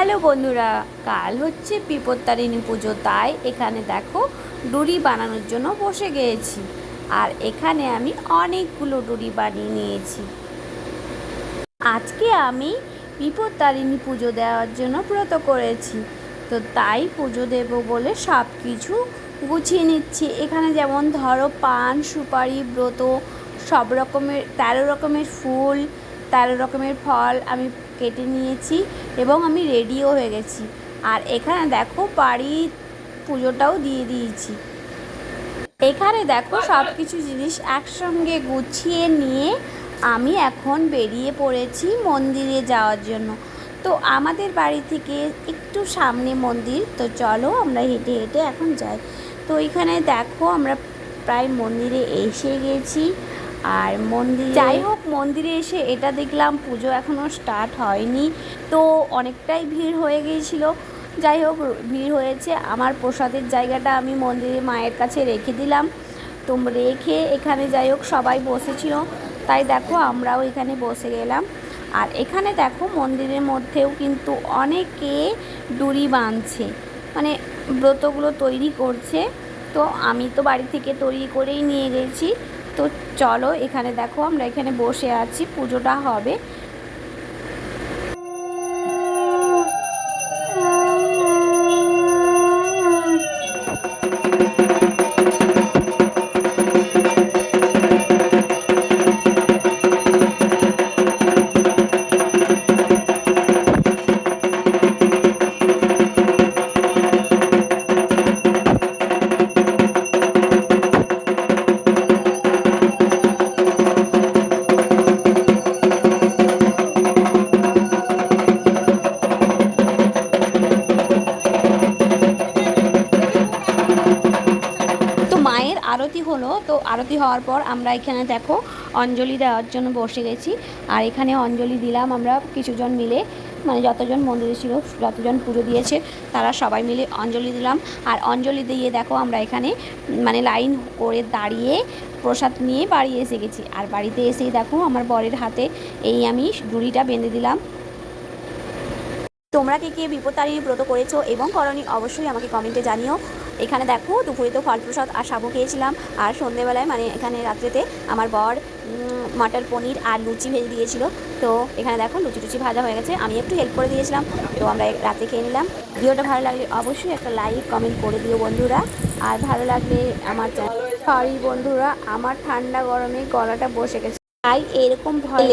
Hello বন্ধুরা, কাল হচ্ছে বিপত্তারিণী পুজো, তাই এখানে দেখো ডুরি বানানোর জন্য বসে গিয়েছি। আর এখানে আমি অনেকগুলো ডুরি বানিয়ে নিয়েছি। আজকে আমি বিপত্তারিণী পুজো দেওয়ার জন্য ব্রত করেছি, তো তাই পুজো দেব বলে সব কিছু গুছিয়ে নিচ্ছি। এখানে যেমন ধরো পান, সুপারি, ব্রত, সব রকমের 13 রকমের ফুল, 13 রকমের ফল আমি কেটে নিয়েছি এবং আমি রেডিও হয়ে গেছি। আর এখানে দেখো বাড়ির পুজোটাও দিয়ে দিয়েছি। এখানে দেখো সব কিছু জিনিস একসঙ্গে গুছিয়ে নিয়ে আমি এখন বেরিয়ে পড়েছি মন্দিরে যাওয়ার জন্য। তো আমাদের বাড়ি থেকে একটু সামনে মন্দির, তো চলো আমরা হেঁটে হেঁটে এখন যাই। তো এখানে দেখো আমরা প্রায় মন্দিরে এসে গেছি। আর যাই হোক, মন্দিরে এসে এটা দেখলাম পুজো এখনও স্টার্ট হয়নি, তো অনেকটাই ভিড় হয়ে গিয়েছিলো। যাই হোক, ভিড় হয়েছে, আমার প্রসাদের জায়গাটা আমি মন্দিরে মায়ের কাছে রেখে দিলাম। তো রেখে এখানে যাই হোক সবাই বসেছিল, তাই দেখো আমরাও এখানে বসে গেলাম। আর এখানে দেখো মন্দিরের মধ্যেও কিন্তু অনেকে ডুরি বাঁধছে, মানে ব্রতগুলো তৈরি করছে। তো আমি তো বাড়ি থেকে তৈরি করেই নিয়ে গেছি। তো চলো, এখানে দেখো আমরা এখানে বসে আছি, পুজোটা হবে। তো মায়ের আরতি হলো, তো আরতি হওয়ার পর আমরা এখানে দেখো অঞ্জলি দেওয়ার জন্য বসে গেছি। আর এখানে অঞ্জলি দিলাম আমরা কিছুজন মিলে, মানে যতজন মন্দিরে ছিল, যতজন পুজো দিয়েছে তারা সবাই মিলে অঞ্জলি দিলাম। আর অঞ্জলি দিয়ে দেখো আমরা এখানে মানে লাইন করে দাঁড়িয়ে প্রসাদ নিয়ে বাড়ি এসে গেছি। আর বাড়িতে এসেই দেখো আমার বরের হাতে এই আমি ডুরিটা বেঁধে দিলাম। তোমরা কে কে বিপত্তারিণী ব্রত করেছো এবং করনি অবশ্যই আমাকে কমেন্টে জানিও। এখানে দেখো দুপুরে তো ফল প্রসাদ আর সাবু খেয়েছিলাম, আর সন্ধেবেলায় মানে এখানে রাত্রেতে আমার বর মটর পনির আর লুচি ভেজে দিয়েছিল। তো এখানে দেখো লুচি টুচি ভাজা হয়ে গেছে, আমি একটু হেল্প করে দিয়েছিলাম। তো আমরা রাতে খেয়ে নিলাম। ভিডিওটা ভালো লাগলে অবশ্যই একটা লাইক কমেন্ট করে দিও বন্ধুরা। আর ভালো লাগলে আমার সরি বন্ধুরা, আমার ঠান্ডা গরমে গলাটা বসে গেছে, তাই এরকম ভয়